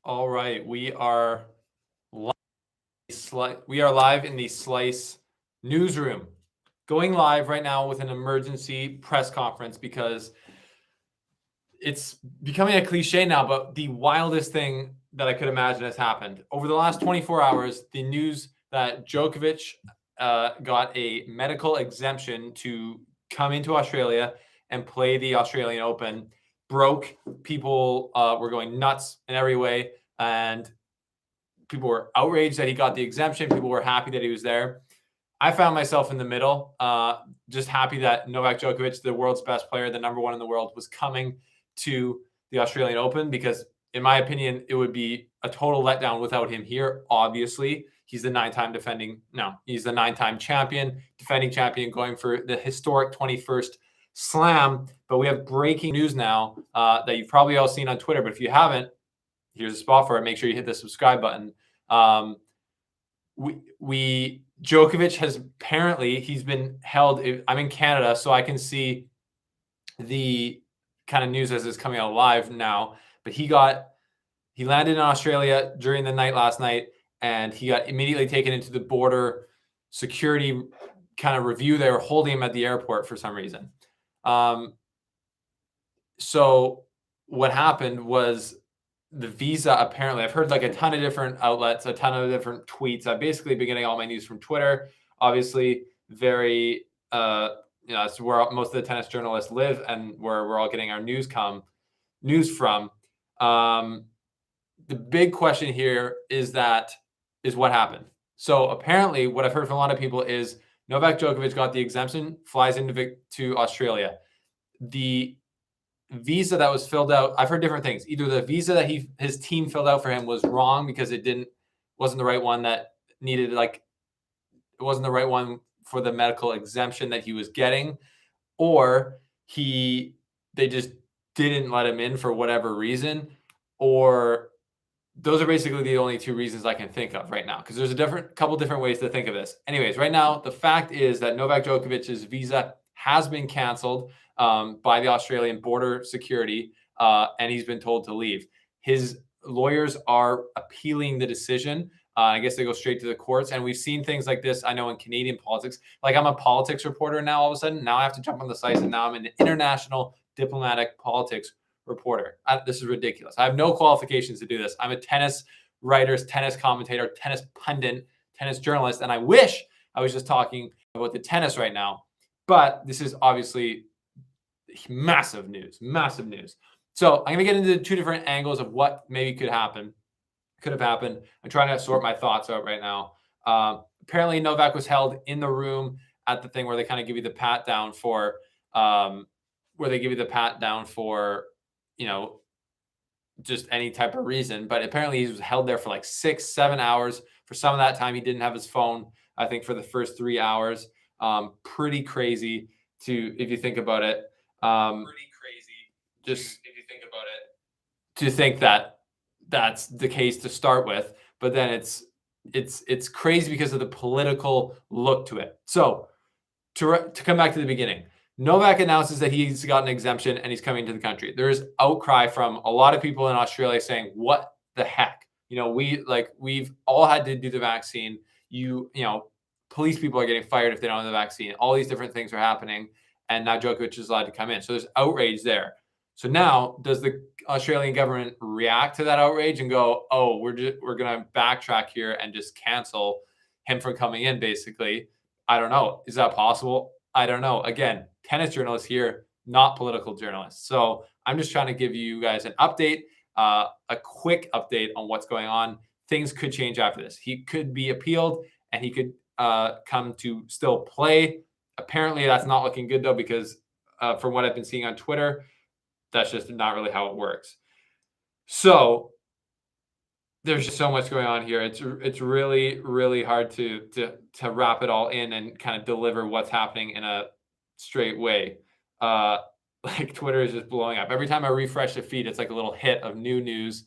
All right, we are live in the Slice newsroom, going live right now with an emergency press conference because it's becoming a cliche now, but the wildest thing that I could imagine has happened. Over the last 24 hours, the news that Djokovic got a medical exemption to come into Australia and play the Australian Open broke. People were going nuts in every way, and people were outraged that he got the exemption. People were happy that he was there. I found myself in the middle, just happy that Novak Djokovic, the world's best player, the number one in the world, was coming to the Australian Open because, in my opinion, it would be a total letdown without him here. Obviously, he's the nine-time champion, defending champion, going for the historic 21st Slam. But we have breaking news now that you've probably all seen on Twitter. But if you haven't, here's a spot for it. Make sure you hit the subscribe button. Djokovic has apparently, he's been held. I'm in Canada, so I can see the kind of news as it's coming out live now. But he landed in Australia during the night last night, and he got immediately taken into the border security kind of review. They were holding him at the airport for some reason. So what happened was the visa, apparently, I've heard like a ton of different outlets, a ton of different tweets. I've basically been getting all my news from Twitter. Obviously, very, it's where most of the tennis journalists live and where we're all getting our news from. The big question here is what happened. So apparently, what I've heard from a lot of people is Novak Djokovic got the exemption, flies to Australia. The visa that was filled out, I've heard different things. Either the visa that his team filled out for him was wrong because wasn't the right one that needed, it wasn't the right one for the medical exemption that he was getting, or they just didn't let him in for whatever reason, or those are basically the only two reasons I can think of right now, because there's a couple different ways to think of this. Anyways, right now, the fact is that Novak Djokovic's visa has been canceled by the Australian border security, and he's been told to leave. His lawyers are appealing the decision. I guess they go straight to the courts, and we've seen things like this, I know, in Canadian politics. Like, I'm a politics reporter now all of a sudden. Now I have to jump on the sites, and now I'm an international diplomatic politics reporter. This is ridiculous. I have no qualifications to do this. I'm a tennis writer, tennis commentator, tennis pundit, tennis journalist, and I wish I was just talking about the tennis right now. But this is obviously massive news. So I'm going to get into two different angles of what maybe could have happened. I'm trying to sort my thoughts out right now. Apparently, Novak was held in the room at the thing where they kind of give you the pat down for, just any type of reason. But apparently he was held there for like 6-7 hours. For some of that time, he didn't have his phone, I think, for the first 3 hours. Pretty crazy if you think about it. To think that that's the case to start with, but then it's crazy because of the political look to it. So to come back to the beginning, Novak announces that he's got an exemption and he's coming to the country. There's outcry from a lot of people in Australia saying, "What the heck?" We've all had to do the vaccine. Police people are getting fired if they don't have the vaccine. All these different things are happening, and now Djokovic is allowed to come in. So there's outrage there. So now, does the Australian government react to that outrage and go, "Oh, we're going to backtrack here and just cancel him from coming in"? Basically, I don't know. Is that possible? I don't know. Again, tennis journalists here, not political journalists. So I'm just trying to give you guys an update, a quick update on what's going on. Things could change after this. He could be appealed, and he could come to still play. Apparently, that's not looking good, though, because from what I've been seeing on Twitter, that's just not really how it works. So there's just so much going on here. It's really, really hard to wrap it all in and kind of deliver what's happening in a straight way. Twitter is just blowing up. Every time I refresh the feed, it's like a little hit of new news,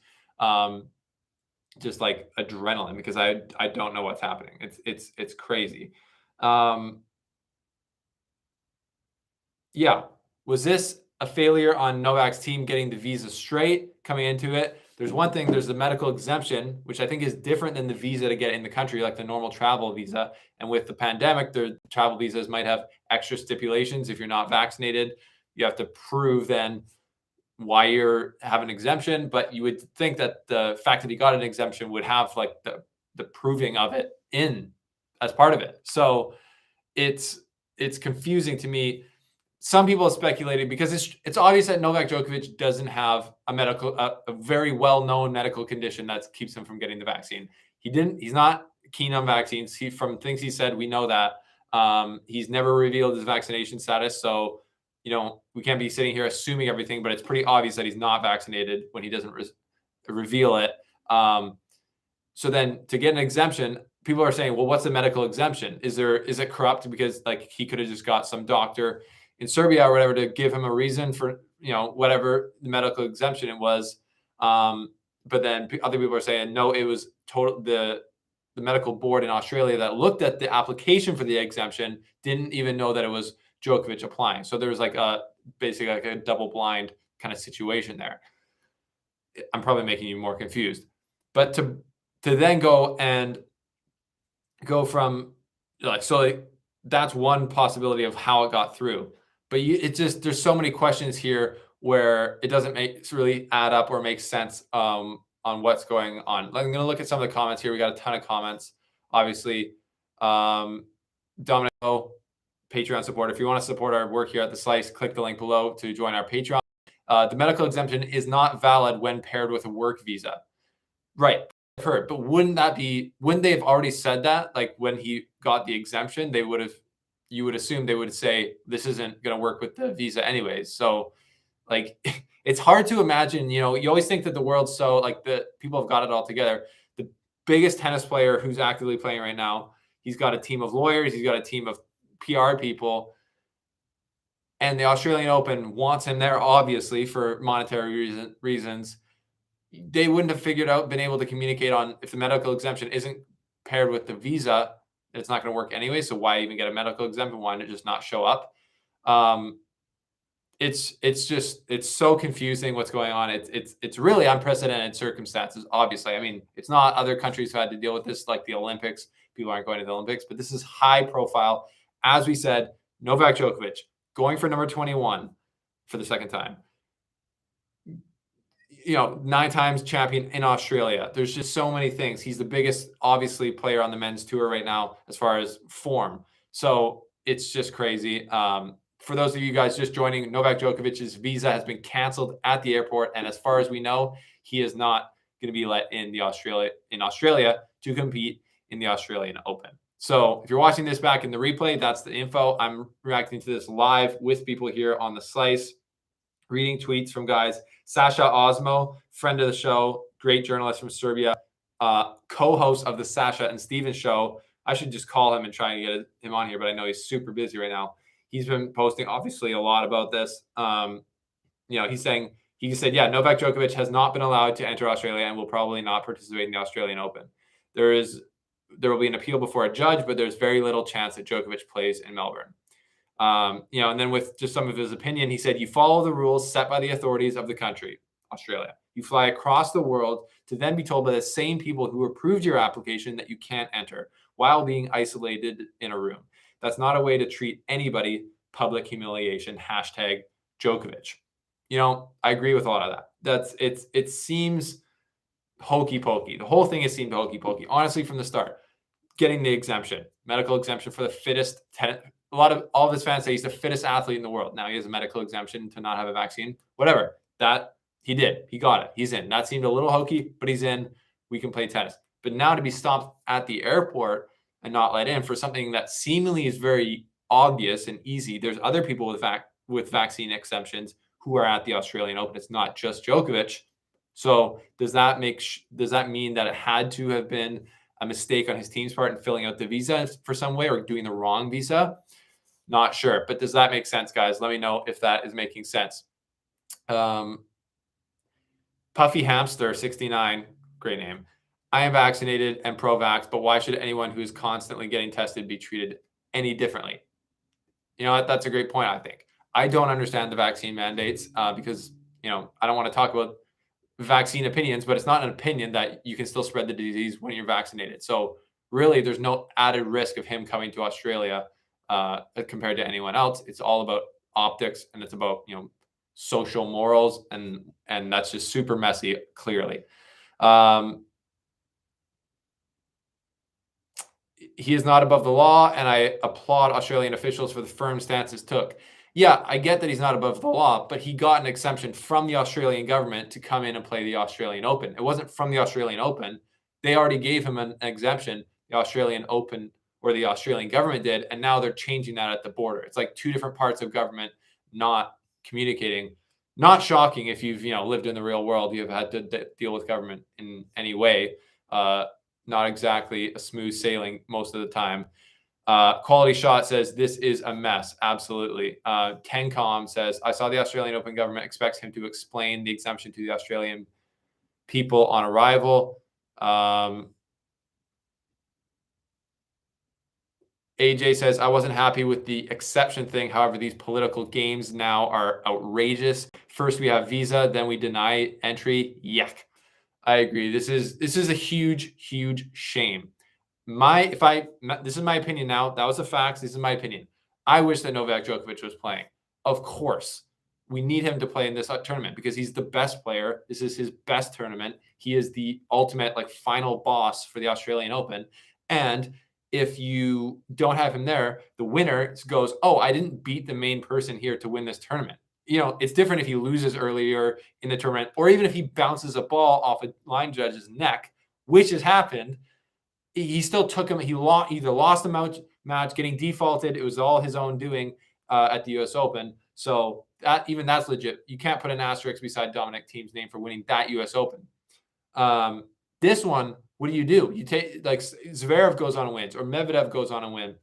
just like adrenaline, because I don't know what's happening. It's crazy. Yeah. Was this a failure on Novak's team getting the visa straight coming into it? there's one thing, there's the medical exemption, which I think is different than the visa to get in the country, like the normal travel visa. And with the pandemic, the travel visas might have extra stipulations. If you're not vaccinated, you have to prove then why you're have an exemption. But you would think that the fact that he got an exemption would have like the proving of it in as part of it. So it's confusing to me. Some people have speculated because it's obvious that Novak Djokovic doesn't have a very well-known medical condition that keeps him from getting the vaccine. He's not keen on vaccines. From things he said, we know that. He's never revealed his vaccination status. So, we can't be sitting here assuming everything, but it's pretty obvious that he's not vaccinated when he doesn't reveal it. So then to get an exemption, people are saying, well, what's the medical exemption? Is it corrupt because like he could have just got some doctor in Serbia or whatever to give him a reason for, whatever the medical exemption it was. But then other people are saying, no, it was the medical board in Australia that looked at the application for the exemption didn't even know that it was Djokovic applying. So there was basically like a double blind kind of situation there. I'm probably making you more confused, but to then go from that's one possibility of how it got through. But there's so many questions here where it doesn't really add up or make sense on what's going on. I'm going to look at some of the comments here. We got a ton of comments, obviously. Dominico, Patreon support. If you want to support our work here at The Slice, click the link below to join our Patreon. The medical exemption is not valid when paired with a work visa. Right. I've heard, but wouldn't they have already said that? Like when he got the exemption, you would assume they would say, this isn't going to work with the visa anyways. So like, it's hard to imagine, you always think that the world's so like the people have got it all together. The biggest tennis player who's actively playing right now, he's got a team of lawyers. He's got a team of PR people. And the Australian Open wants him there, obviously, for monetary reasons. They wouldn't have been able to communicate on if the medical exemption isn't paired with the visa, it's not going to work anyway. So why even get a medical exemption? Why not just not show up? It's so confusing what's going on. It's really unprecedented circumstances. Obviously, I mean, it's not other countries who had to deal with this, like the Olympics. People aren't going to the Olympics, but this is high profile. As we said, Novak Djokovic going for number 21 for the second time. 9 times champion in Australia. There's just so many things. He's the biggest, obviously, player on the men's tour right now as far as form. So it's just crazy. For those of you guys just joining, Novak Djokovic's visa has been canceled at the airport, and as far as we know, he is not going to be let in Australia to compete in the Australian Open. So if you're watching this back in the replay, that's the info. I'm reacting to this live with people here on The Slice, reading tweets from guys. Sasha Osmo, friend of the show, great journalist from Serbia, co-host of the Sasha and Steven show. I should just call him and try and get him on here, but I know he's super busy right now. He's been posting, obviously, a lot about this. He said, yeah, Novak Djokovic has not been allowed to enter Australia and will probably not participate in the Australian Open. There will be an appeal before a judge, but there's very little chance that Djokovic plays in Melbourne. And then with just some of his opinion, he said, you follow the rules set by the authorities of the country, Australia. You fly across the world to then be told by the same people who approved your application that you can't enter while being isolated in a room. That's not a way to treat anybody. Public humiliation, #Djokovic. I agree with a lot of that. It seems hokey pokey. The whole thing has seemed hokey pokey, honestly, from the start. Getting the exemption, medical exemption for the fittest all of his fans say he's the fittest athlete in the world. Now he has a medical exemption to not have a vaccine. Whatever. That he did. He got it. He's in. That seemed a little hokey, but he's in. We can play tennis. But now to be stopped at the airport and not let in for something that seemingly is very obvious and easy. There's other people with vaccine exemptions who are at the Australian Open. It's not just Djokovic. So does that mean that it had to have been a mistake on his team's part in filling out the visa for some way or doing the wrong visa? Not sure, but does that make sense, guys? Let me know if that is making sense. Puffy Hamster 69, great name. I am vaccinated and pro-vax, but why should anyone who is constantly getting tested be treated any differently? You know what? That's a great point, I think. I don't understand the vaccine mandates because, I don't want to talk about vaccine opinions, but it's not an opinion that you can still spread the disease when you're vaccinated. So really, there's no added risk of him coming to Australia compared to anyone else. It's all about optics, and it's about social morals, and that's just super messy. Clearly, he is not above the law, and I applaud Australian officials for the firm stances took. Yeah, I get that he's not above the law, but he got an exemption from the Australian government to come in and play the Australian Open. It wasn't from the Australian Open. They already gave him an exemption, the Australian Open, or the Australian government did, and now they're changing that at the border. It's like two different parts of government not communicating. Not shocking if you've lived in the real world. You've had to deal with government in any way. Not exactly a smooth sailing most of the time. Quality Shot says, this is a mess. Absolutely. Kencom says, I saw the Australian Open government expects him to explain the exemption to the Australian people on arrival. AJ says, I wasn't happy with the exception thing. However, these political games now are outrageous. First, we have visa, then we deny entry. Yuck. I agree. This is a huge, huge shame. This is my opinion now. That was the facts. This is my opinion. I wish that Novak Djokovic was playing. Of course, we need him to play in this tournament because he's the best player. This is his best tournament. He is the ultimate final boss for the Australian Open. And if you don't have him there, the winner goes, oh, I didn't beat the main person here to win this tournament. It's different if he loses earlier in the tournament, or even if he bounces a ball off a line judge's neck, which has happened. He still took him. He either lost the match, getting defaulted. It was all his own doing at the U.S. Open. So that's legit. You can't put an asterisk beside Dominic Thiem's name for winning that U.S. Open. This one, what do? You take Zverev goes on and wins, or Medvedev goes on and win.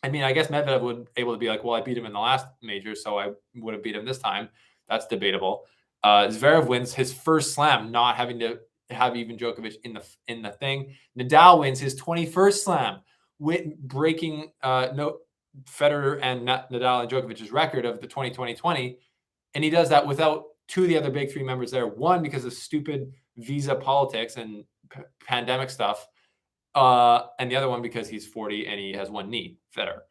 I mean, I guess Medvedev would able to be like, well, I beat him in the last major, so I would have beat him this time. That's debatable. Zverev wins his first slam, not having to have even Djokovic in the thing. Nadal wins his 21st slam, breaking Federer and Nadal and Djokovic's record of the 2020, and he does that without two of the other big three members there. One, because of stupid visa politics and pandemic stuff. And the other one because he's 40 and he has one knee, Federer.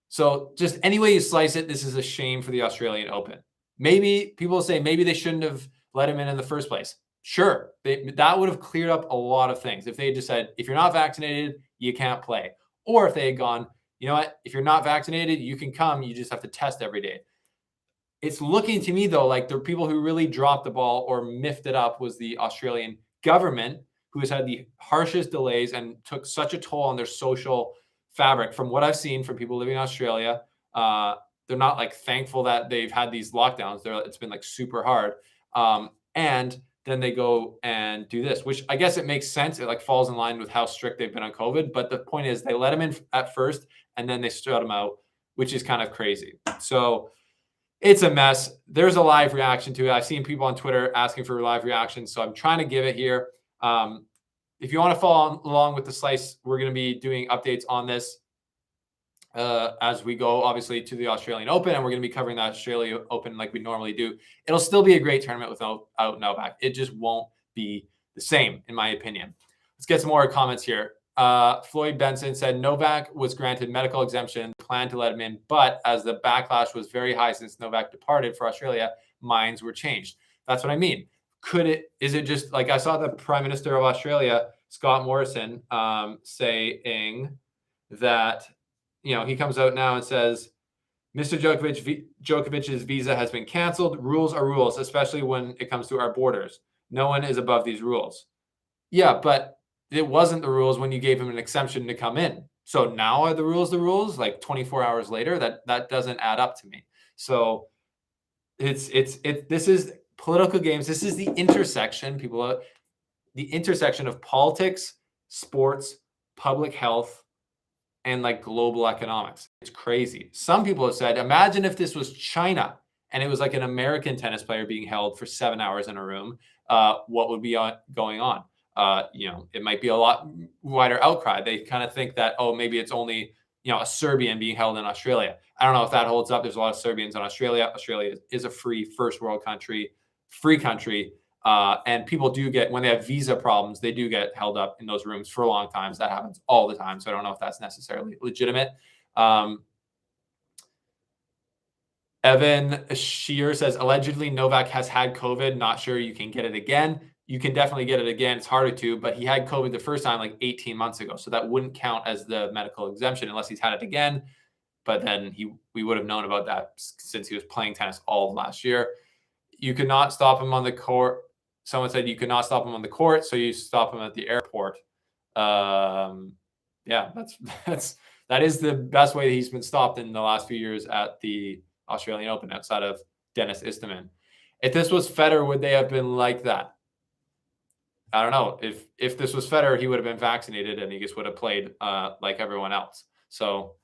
So just any way you slice it, this is a shame for the Australian Open. Maybe people say maybe they shouldn't have let him in the first place. Sure, that would have cleared up a lot of things if they just said, if you're not vaccinated, you can't play. Or if they had gone, you know what, if you're not vaccinated, you can come, you just have to test every day. It's looking to me, though, like the people who really dropped the ball or miffed it up was the Australian government, who has had the harshest delays and took such a toll on their social fabric. From what I've seen from people living in Australia, they're not thankful that they've had these lockdowns. It's been super hard. And then they go and do this, which I guess it makes sense. It falls in line with how strict they've been on COVID. But the point is they let him in at first and then they shut him out, which is kind of crazy. So it's a mess. There's a live reaction to it. I've seen people on Twitter asking for live reactions. So I'm trying to give it here. If you want to follow along with the slice, we're going to be doing updates on this as we go, obviously, to the Australian Open, and we're going to be covering the Australian Open like we normally do. It'll still be a great tournament without Novak. It just won't be the same, in my opinion. Let's get some more comments here. Floyd Benson said Novak was granted medical exemption, planned to let him in, but as the backlash was very high since Novak departed for Australia, minds were changed. That's what I mean. Is it just I saw the Prime Minister of Australia, Scott Morrison, saying that, he comes out now and says, Mr. Djokovic's visa has been canceled. Rules are rules, especially when it comes to our borders. No one is above these rules. Yeah, but it wasn't the rules when you gave him an exemption to come in. So now are the rules the rules? 24 hours later, that doesn't add up to me. So this is political games. This is the intersection, the intersection of politics, sports, public health, and global economics. It's crazy. Some people have said, imagine if this was China and it was an American tennis player being held for 7 hours in a room. What would be going on? It might be a lot wider outcry. They kind of think that, oh, maybe it's only, a Serbian being held in Australia. I don't know if that holds up. There's a lot of Serbians in Australia. Australia is a free first world country, free country. And people do get, when they have visa problems, they do get held up in those rooms for long times. That happens all the time. So I don't know if that's necessarily legitimate. Evan Shear says, allegedly Novak has had COVID. Not sure you can get it again. You can definitely get it again. It's harder to, but he had COVID the first time like 18 months ago. So that wouldn't count as the medical exemption unless he's had it again. But then we would have known about that since he was playing tennis all of last year. You could not stop him on the court. Someone said you could not stop him on the court, so you stop him at the airport. Yeah, that is the best way that he's been stopped in the last few years at the Australian Open outside of Dennis Istomin. If this was Federer, would they have been like that? I don't know. If this was Federer, he would have been vaccinated and he just would have played like everyone else. So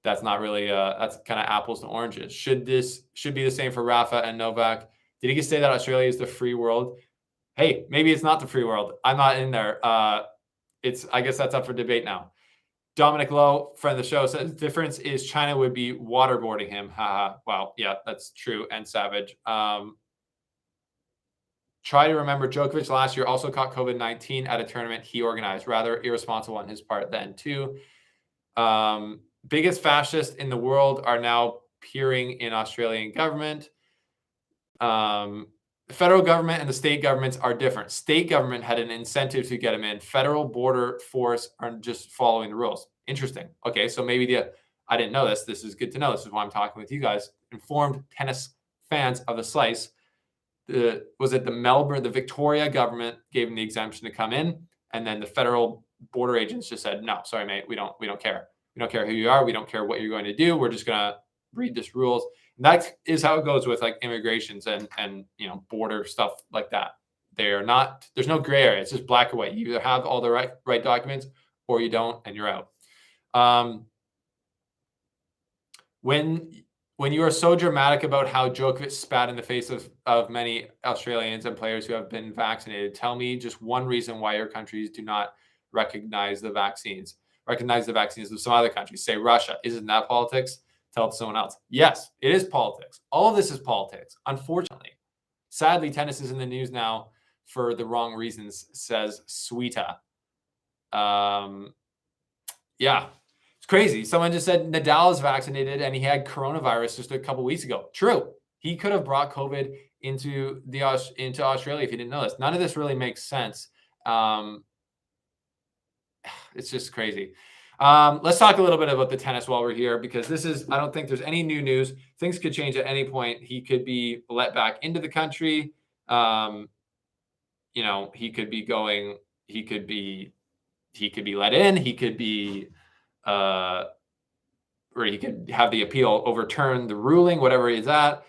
that's not really that's kind of apples to oranges. Should be the same for Rafa and Novak? Did he just say that Australia is the free world? Hey, maybe it's not the free world. I'm not in there. I guess that's up for debate now. Dominic Lowe, friend of the show, says the difference is China would be waterboarding him. Haha. Wow. Yeah, that's true and savage. Try to remember Djokovic last year also caught COVID-19 at a tournament he organized. Rather irresponsible on his part then too. Biggest fascists in the world are now peering in Australian government. The federal government and the state governments are different. State government had an incentive to get him in. Federal border force are just following the rules. Interesting. Okay, so maybe I didn't know this. This is good to know. This is why I'm talking with you guys, informed tennis fans of the slice. Was it the Victoria government gave him the exemption to come in, and then the federal border agents just said, no, sorry, mate, we don't care. We don't care who you are. We don't care what you're going to do. We're just going to read this rules. And that is how it goes with like immigrations and border stuff like that. There's no gray area. It's just black or white. You either have all the right documents or you don't, and you're out. When you are so dramatic about how Djokovic spat in the face of many Australians and players who have been vaccinated, tell me just one reason why your countries do not recognize the vaccines of some other countries. Say Russia. Isn't that politics? Tell it to someone else. Yes, it is politics. All of this is politics, unfortunately. Sadly, tennis is in the news now for the wrong reasons, says Sweeta. Yeah. Crazy. Someone just said Nadal is vaccinated and he had coronavirus just a couple weeks ago. True. He could have brought COVID into Australia if he didn't know this. None of this really makes sense. It's just crazy. Let's talk a little bit about the tennis while we're here, because I don't think there's any new news. Things could change at any point. He could be let back into the country. He could be going, he could be let in. He could be, or he could have the appeal overturn the ruling, whatever he's at.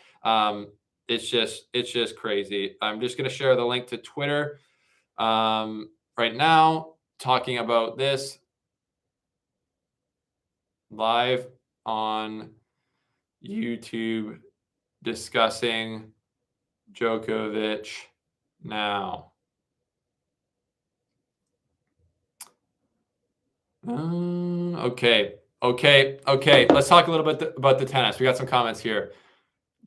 It's just crazy. I'm just going to share the link to Twitter right now, talking about this live on YouTube, discussing Djokovic now. Okay. Let's talk a little bit about the tennis. We got some comments here.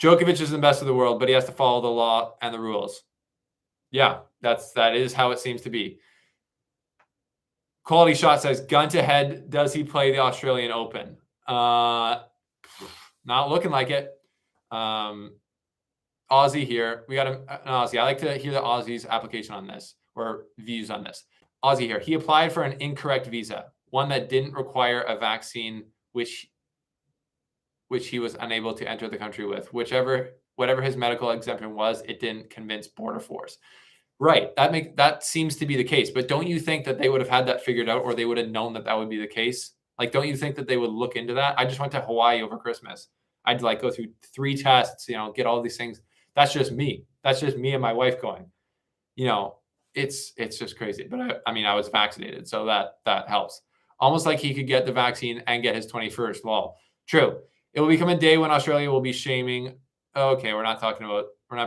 Djokovic is the best of the world, but he has to follow the law and the rules. Yeah, that is how it seems to be. Quality Shot says, gun to head, does he play the Australian Open? Not looking like it. Aussie here. We got an Aussie. I like to hear the Aussie's application on this, or views on this. Aussie here. He applied for an incorrect visa, one that didn't require a vaccine, which he was unable to enter the country with. Whatever his medical exemption was, it didn't convince border force. Right. That seems to be the case. But don't you think that they would have had that figured out, or they would have known that would be the case? Like, don't you think that they would look into that? I just went to Hawaii over Christmas. I'd go through 3 tests, get all these things. That's just me. That's just me and my wife going, it's just crazy. But I was vaccinated, so that helps. Almost like he could get the vaccine and get his 21st. Lol. True. It will become a day when Australia will be shaming. Okay, we're not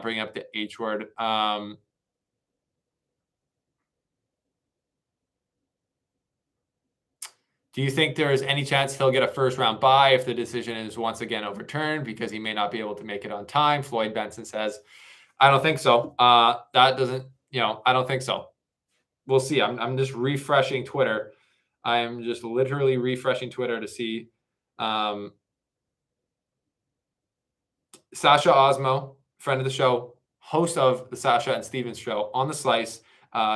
bringing up the H word. Do you think there is any chance he'll get a first-round bye if the decision is once again overturned because he may not be able to make it on time? Floyd Benson says, I don't think so. That doesn't, I don't think so. We'll see. I'm just refreshing Twitter. I am just literally refreshing Twitter to see. Um, Sasha Osmo, friend of the show, host of the Sasha and Stevens show on the Slice,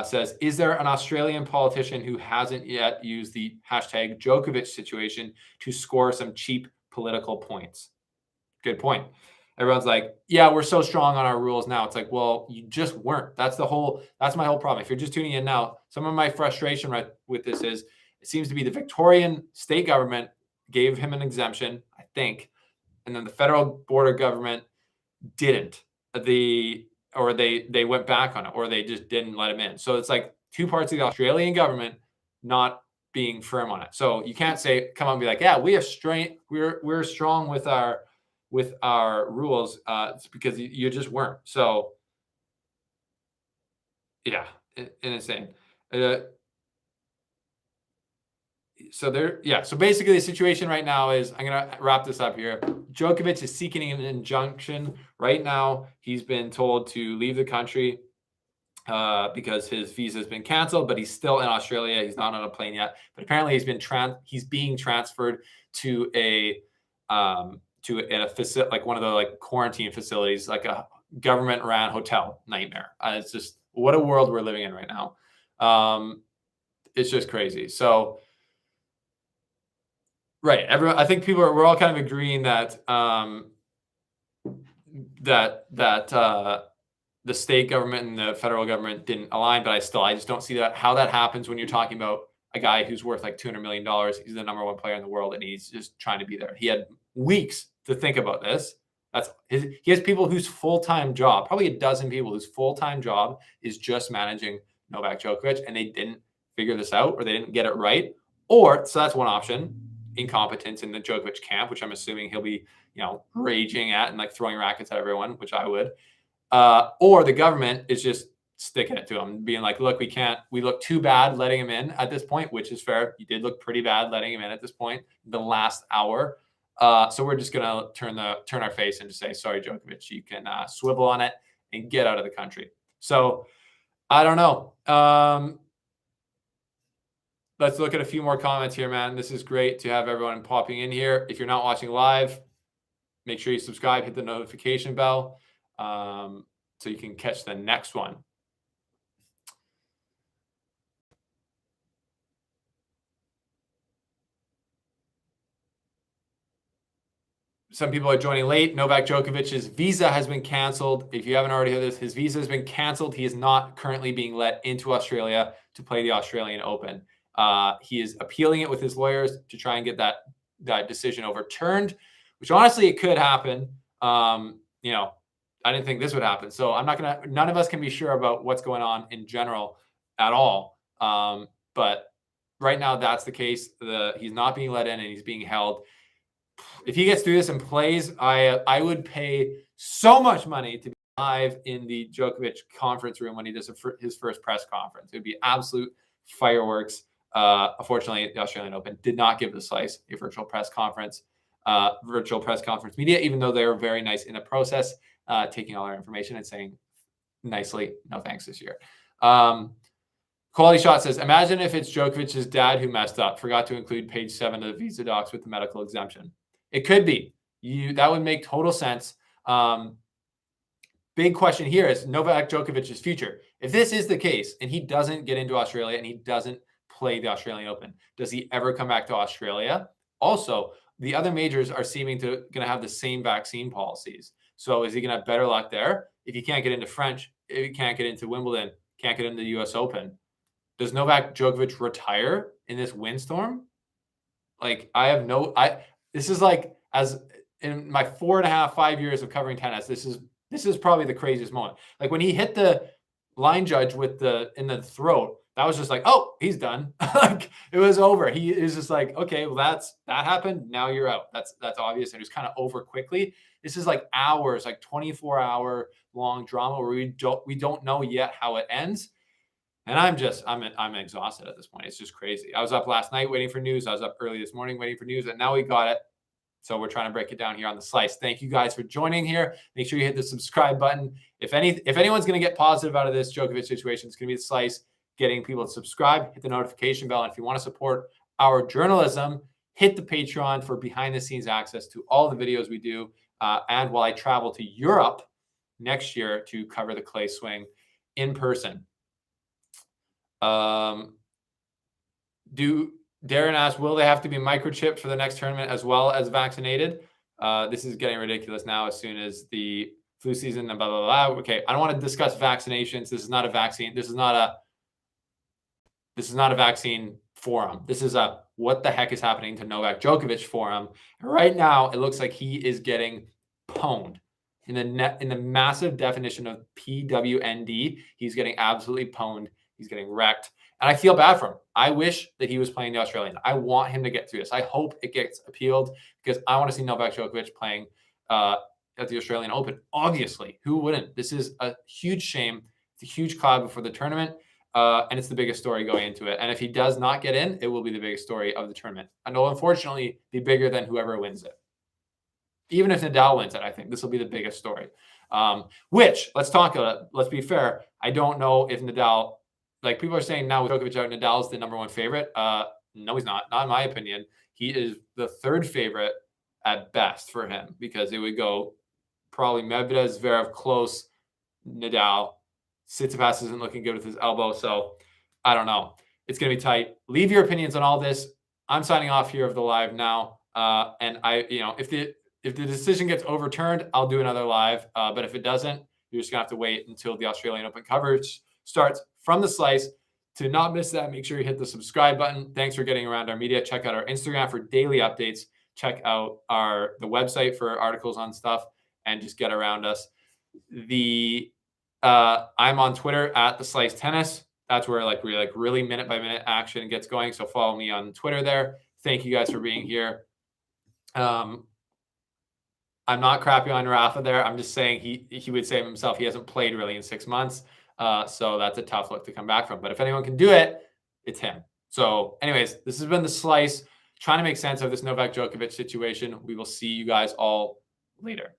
says, "Is there an Australian politician who hasn't yet used the hashtag Djokovic situation to score some cheap political points?" Good point. Everyone's like, yeah, we're so strong on our rules now. It's like, well, you just weren't. That's my whole problem. If you're just tuning in now, some of my frustration with this is it seems to be the Victorian state government gave him an exemption, I think, and then the federal border government didn't. They went back on it, or they just didn't let him in. So it's like two parts of the Australian government not being firm on it. So you can't come out and be like, yeah, we are straight, we're strong with our rules. It's because you just weren't. So yeah, insane. Uh, so basically the situation right now is, I'm going to wrap this up here. Djokovic is seeking an injunction right now. He's been told to leave the country because his visa has been canceled, but he's still in Australia. He's not on a plane yet, but apparently he's being transferred to a facility, like one of the quarantine facilities, like a government ran hotel. Nightmare. It's just, what a world we're living in right now. It's just crazy. So right, everyone. I think we're all kind of agreeing that the state government and the federal government didn't align, but I just don't see how that happens when you're talking about a guy who's worth like $200 million. He's the number one player in the world, and he's just trying to be there. He had weeks to think about this. He has people whose full-time job, probably a dozen people whose full-time job is just managing Novak Djokovic, and they didn't figure this out, or they didn't get it right. So that's one option: incompetence in the Djokovic camp, which I'm assuming he'll be, raging at and like throwing rackets at everyone, which I would. Or the government is just sticking it to him, being like, look, we look too bad letting him in at this point, which is fair. You did look pretty bad letting him in at this point, the last hour. So we're just going to turn our face and just say, sorry, Djokovic, you can swivel on it and get out of the country. So I don't know. Let's look at a few more comments here, man. This is great to have everyone popping in here. If you're not watching live, make sure you subscribe, hit the notification bell, so you can catch the next one. Some people are joining late. Novak Djokovic's visa has been canceled. If you haven't already heard this, his visa has been canceled. He is not currently being let into Australia to play the Australian Open. He is appealing it with his lawyers to try and get that decision overturned, which honestly, it could happen. I didn't think this would happen. So none of us can be sure about what's going on in general at all. But right now that's the case. He's not being let in and he's being held. If he gets through this and plays, I would pay so much money to be live in the Djokovic conference room when he does his first press conference. It would be absolute fireworks. Unfortunately, the Australian Open did not give the Slice a virtual press conference media, even though they were very nice in the process, taking all our information and saying nicely, no thanks this year. Quality Shot says, imagine if it's Djokovic's dad who messed up, forgot to include page 7 of the visa docs with the medical exemption. It could be. That would make total sense. Big question here is Novak Djokovic's future. If this is the case and he doesn't get into Australia and he doesn't play the Australian Open, does he ever come back to Australia? Also, the other majors are seeming to going to have the same vaccine policies. So is he going to have better luck there? If he can't get into French, if he can't get into Wimbledon, can't get into the US Open, does Novak Djokovic retire in this windstorm? This is like, as in my 5 years of covering tennis, this is probably the craziest moment. Like when he hit the line judge in the throat, that was just like, oh, he's done. Like it was over. He is just like, okay, well that happened. Now you're out. That's obvious. And it was kind of over quickly. This is like hours, like 24-hour long drama where we don't know yet how it ends. And I'm exhausted at this point. It's just crazy. I was up last night waiting for news. I was up early this morning waiting for news, and now we got it. So we're trying to break it down here on the slice. Thank you guys for joining here. Make sure you hit the subscribe button. If anyone's going to get positive out of this Djokovic situation, it's going to be the slice, getting people to subscribe, hit the notification bell. And if you want to support our journalism, hit the Patreon for behind the scenes access to all the videos we do. And while I travel to Europe next year to cover the clay swing in person. Darren asked, will they have to be microchipped for the next tournament as well as vaccinated? This is getting ridiculous now as soon as the flu season and blah, blah, blah. Okay, I don't want to discuss vaccinations. This is not a vaccine. This is not a vaccine forum. This is a what the heck is happening to Novak Djokovic forum. And right now, it looks like he is getting pwned. In the massive definition of PWND, he's getting absolutely pwned. He's getting wrecked. And I feel bad for him. I wish that he was playing the Australian. I want him to get through this. I hope it gets appealed because I want to see Novak Djokovic playing at the Australian Open. Obviously, who wouldn't? This is a huge shame. It's a huge cloud before the tournament. And it's the biggest story going into it. And if he does not get in, it will be the biggest story of the tournament. And will unfortunately be bigger than whoever wins it. Even if Nadal wins it, I think this will be the biggest story. Which, let's talk about it. Let's be fair. I don't know if Nadal, like people are saying now with Djokovic out, Nadal's the number one favorite. No, he's not. Not in my opinion. He is the third favorite at best for him because it would go probably Medvedev, Zverev, close, Nadal. Tsitsipas isn't looking good with his elbow, so I don't know. It's going to be tight. Leave your opinions on all this. I'm signing off here of the live now. And if the decision gets overturned, I'll do another live. But if it doesn't, you're just going to have to wait until the Australian Open coverage starts from the slice. To not miss that, make sure you hit the subscribe button. Thanks for getting around our media. Check out our Instagram for daily updates. Check out the website for articles on stuff and just get around us. I'm on Twitter at the Slice Tennis. That's where really minute by minute action gets going. So follow me on Twitter there. Thank you guys for being here. I'm not crappy on Rafa there. I'm just saying he would say himself he hasn't played really in 6 months. So that's a tough look to come back from. But if anyone can do it, it's him. So anyways, this has been the Slice, trying to make sense of this Novak Djokovic situation. We will see you guys all later.